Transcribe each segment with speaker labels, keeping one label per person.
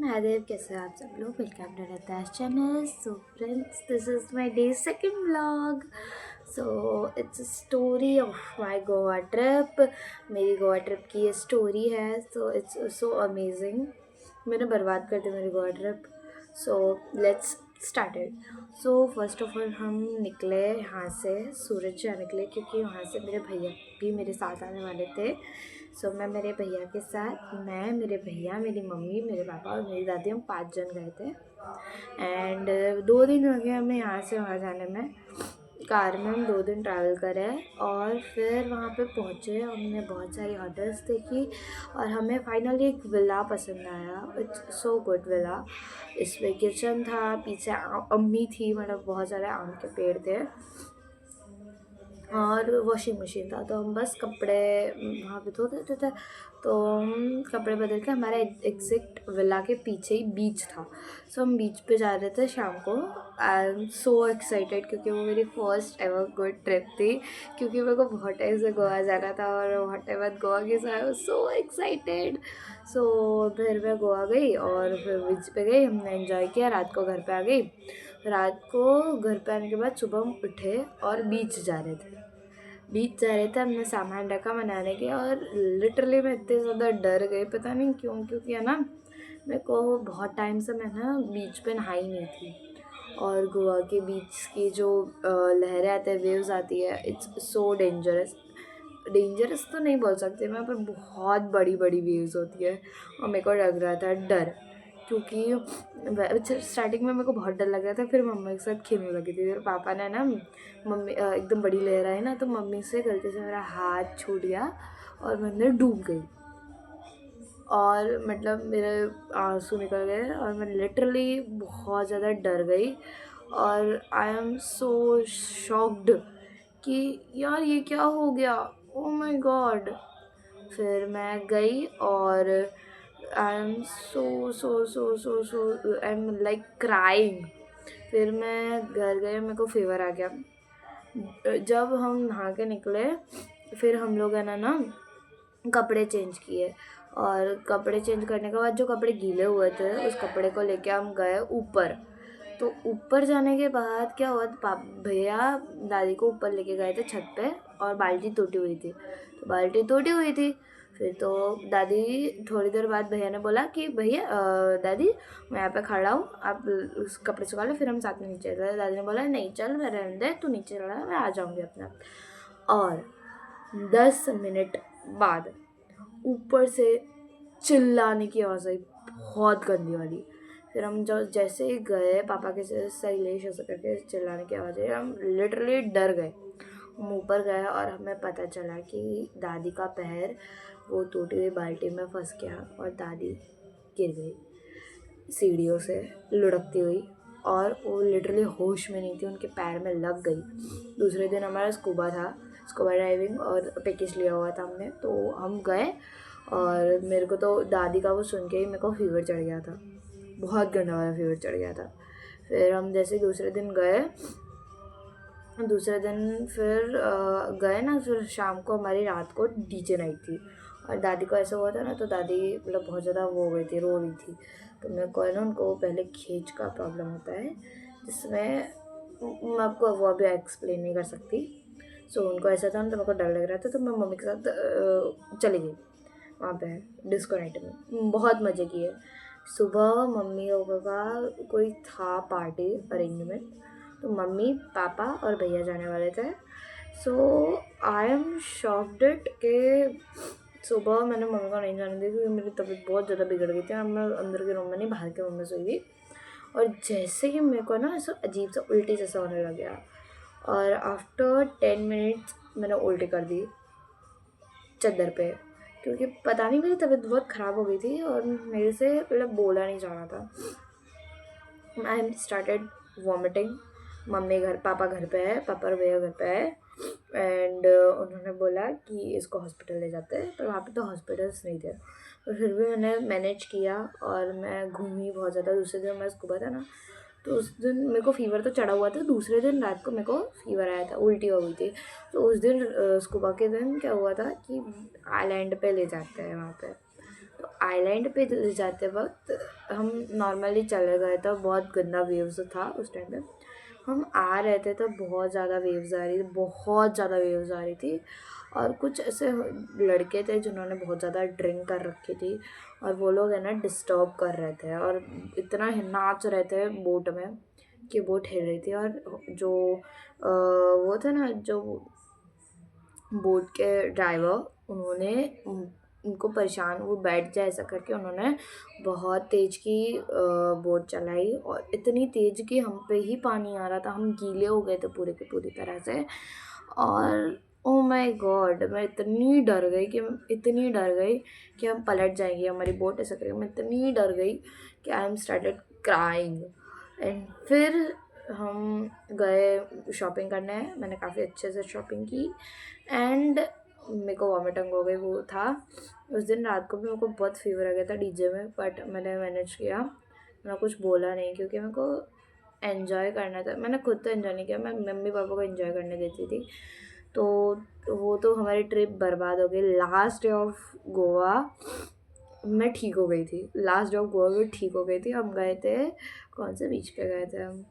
Speaker 1: महादेव, कैसे हैं आप सब लोग। वेलकम टू रताश channel. So friends, this is my day second vlog. So it's a story of my Goa trip. मेरी गोवा ट्रिप की ये स्टोरी है। So it's so amazing. मैंने बर्बाद कर दी मेरी Goa trip. So let's started. So first of all हम निकले यहाँ से सूरज से निकले, क्योंकि वहाँ से मेरे भैया भी मेरे साथ आने वाले थे। सो मैं मेरे भैया के साथ, मैं, मेरे भैया, मेरी मम्मी, मेरे पापा और मेरी दादी, हम 5 जन गए थे। एंड 2 दिन हो गए हमें यहाँ से वहाँ जाने में। कार में हम 2 दिन ट्रैवल करे और फिर वहाँ पे पहुँचे। हमने बहुत सारी होटल्स देखी और हमें फाइनली एक विला पसंद आया। It's so good villa. इसमें किचन था, पीछे अम्मी थी, मतलब बहुत सारे आम के पेड़ थे और वॉशिंग मशीन था। तो हम बस कपड़े वहाँ पे धो देते थे। तो हम कपड़े बदल के, हमारे एग्जैक्ट विला के पीछे ही बीच था। सो हम बीच पे जा रहे थे शाम को। आई एम सो एक्साइटेड, क्योंकि वो मेरी फर्स्ट एवर गुड ट्रिप थी। क्योंकि मेरे को बहुत टाइम से गोवा जाना था और बहुत टाइम बाद गोवा के साथ सो एक्साइटेड। सो फिर मैं गोवा गई और फिर बीच पे गई, हमने एंजॉय किया। रात को घर पे आ गई। रात को घर पे आने के बाद सुबह हम उठे और बीच जा रहे थे। हमने सामान रखा बनाने के और लिटरली मैं इतने ज़्यादा डर गई, पता नहीं क्यों। क्योंकि है ना, मेरे को बहुत टाइम से मैं ना बीच पे नहाई नहीं थी। और गोवा के बीच की जो लहरें आती है, वेव्स आती है, इट्स सो डेंजरस। डेंजरस तो नहीं बोल सकती मैं, पर बहुत बड़ी बड़ी वेव्स होती है और मेरे को लग रहा था डर। क्योंकि स्टार्टिंग में मेरे को बहुत डर लग रहा था। फिर मम्मी के साथ खेलने लगी थी। फिर पापा ने ना, मम्मी एकदम बड़ी लहर आई ना, तो मम्मी से गलती से मेरा हाथ छूट गया और मैं अंदर डूब गई। और मतलब मेरे आंसू निकल गए और मैं लिटरली बहुत ज़्यादा डर गई। और आई एम सो शॉक्ड कि यार ये क्या हो गया, ओ माय गॉड। फिर मैं गई और I am so so so so so I am like crying. फिर मैं घर गई, मेरे को फीवर आ गया। जब हम नहा के निकले, फिर हम लोग है ना कपड़े चेंज किए। और कपड़े चेंज करने के बाद जो कपड़े गीले हुए थे, उस कपड़े को लेके हम गए ऊपर। तो ऊपर जाने के बाद क्या हुआ, भैया दादी को ऊपर लेके गए थे छत पे और बाल्टी टूटी हुई थी। तो बाल्टी टूटी हुई थी। फिर तो दादी, थोड़ी देर बाद भैया ने बोला कि भैया दादी, मैं यहाँ पे खड़ा हूँ, आप उस कपड़े सुखा लो, फिर हम साथ में नीचे चले। दादी ने बोला नहीं चल, मैं रहने दे, तू नीचे चला, मैं आ जाऊँगी अपना। और 10 मिनट बाद ऊपर से चिल्लाने की आवाज़ आई, बहुत गंदी वाली। फिर हम जो जैसे ही गए, पापा के शैलेश ऐसा करके चिल्लाने की आवाज़ आई, हम लिटरली डर गए। हम ऊपर गए और हमें पता चला कि दादी का पैर वो टूटी हुई बाल्टी में फंस गया और दादी गिर गई सीढ़ियों से लुढ़कती हुई। और वो लिटरली होश में नहीं थी, उनके पैर में लग गई। दूसरे दिन हमारा स्कूबा था, स्कूबा ड्राइविंग, और पैकेज लिया हुआ था हमने। तो हम गए और मेरे को तो दादी का वो सुन के ही मेरे को फीवर चढ़ गया था, बहुत गंदा वाला फीवर चढ़ गया था। फिर हम जैसे दूसरे दिन गए, फिर गए ना, फिर शाम को हमारी रात को डीजे नाइट थी। और दादी को ऐसा हुआ था ना, तो दादी मतलब बहुत ज़्यादा वो हो गई थी, रो रही थी। तो मेरे को है ना, उनको पहले खींच का प्रॉब्लम होता है, जिसमें मैं आपको वो अभी एक्सप्लेन नहीं कर सकती। सो उनको ऐसा था ना, तो मेरे को डर लग रहा था। तो मैं मम्मी के साथ चली गई वहाँ पे डिस्को नाइट में। बहुत मज़े किए। सुबह मम्मी लोगों का कोई था पार्टी अरेंजमेंट, तो मम्मी पापा और भैया जाने वाले थे। सो आई एम शॉक्ड इट कि सुबह मैंने मम्मी को नहीं जाने दी, क्योंकि मेरी तबीयत बहुत ज़्यादा बिगड़ गई थी। मैं अंदर के रूम में नहीं, बाहर के रूम में सोई थी। और जैसे ही मेरे को ना ऐसा अजीब सा उल्टी जैसा होने लग गया, और आफ्टर 10 मिनट्स मैंने उल्टी कर दी चद्दर पे। क्योंकि पता नहीं, मेरी तबीयत बहुत ख़राब हो गई थी और मेरे से मतलब बोला नहीं जा रहा था। I am started vomiting. पापा घर पे है, पापा और भैया घर पे है। एंड उन्होंने बोला कि इसको हॉस्पिटल ले जाते हैं, पर वहाँ पे तो हॉस्पिटल्स नहीं थे। तो फिर भी मैंने मैनेज किया और मैं घूमी बहुत ज़्यादा। दूसरे दिन मैं स्कूबा था ना, तो उस दिन मेरे को फ़ीवर तो चढ़ा हुआ था। दूसरे दिन रात को मेरे को फ़ीवर आया था, उल्टी हो गई थी। तो उस दिन स्कूबा के दिन क्या हुआ था कि आइलैंड पे ले जाते हैं वहाँ पे। तो आइलैंड पे जाते वक्त हम नॉर्मली चले गए थे, बहुत गंदा वेव्स था उस टाइम पे। हम आ रहे थे तो बहुत ज़्यादा वेव्स आ रही थी, बहुत ज़्यादा वेव्स आ रही थी। और कुछ ऐसे लड़के थे जिन्होंने बहुत ज़्यादा ड्रिंक कर रखी थी, और वो लोग है ना डिस्टर्ब कर रहे थे और इतना नाच रहे थे बोट में कि बोट हिल रही थी। और जो वो थे ना, जो बोट के ड्राइवर, उन्होंने उनको परेशान, वो बैठ जाए ऐसा करके उन्होंने बहुत तेज़ की बोट चलाई, और इतनी तेज़ कि हम पे ही पानी आ रहा था, हम गीले हो गए थे पूरे के पूरी तरह से। और ओ माय गॉड, मैं इतनी डर गई कि हम पलट जाएंगे, हमारी बोट ऐसा करेगी। मैं इतनी डर गई कि I am started crying. And फिर हम गए शॉपिंग करने, मैंने काफ़ी अच्छे से शॉपिंग की। एंड मेरे को वॉमिटिंग हो गई, वो था उस दिन रात को भी मेरे को बहुत फीवर आ गया था डीजे में, बट मैंने मैनेज किया, मैंने कुछ बोला नहीं क्योंकि मेरे को एन्जॉय करना था। मैंने खुद तो एन्जॉय नहीं किया, मैं मम्मी पापा को एन्जॉय करने देती थी। तो वो तो हमारी ट्रिप बर्बाद हो गई। लास्ट डे ऑफ गोवा मैं ठीक हो गई थी, लास्ट डे ऑफ गोवा में ठीक हो गई थी। हम गए थे, कौन से बीच पे गए थे हम,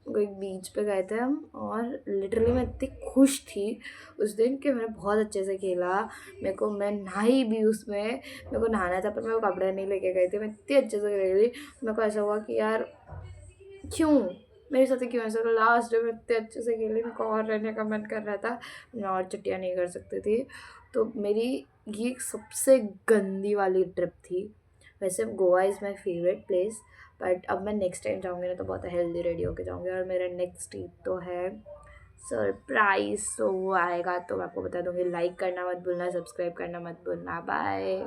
Speaker 1: कोई बीच पे गए थे हम, और लिटरली मैं इतनी खुश थी उस दिन कि मैंने बहुत अच्छे से खेला। मैं नहाई भी उसमें, मेरे को नहाना था पर मैं वो कपड़े नहीं लेके गई थी, मैं इतनी अच्छे से खेली। मेरे को ऐसा हुआ कि यार क्यों मेरे साथ क्यों ऐसा, लास्ट डे में इतने अच्छे से खेली, मेरे को और रहने का मन कर रहा था, मैं और छुट्टियाँ नहीं कर सकती थी। तो मेरी ये सबसे गंदी वाली ट्रिप थी। वैसे Goa is my favourite place, but अब मैं नेक्स्ट टाइम जाऊँगी ना तो बहुत हेल्दी रेडी होके जाऊँगी। और मेरा नेक्स्ट ट्रिप तो है सरप्राइज, तो वो आएगा तो मैं आपको बता दूँगी। लाइक करना मत भूलना, सब्सक्राइब करना मत भूलना। बाय।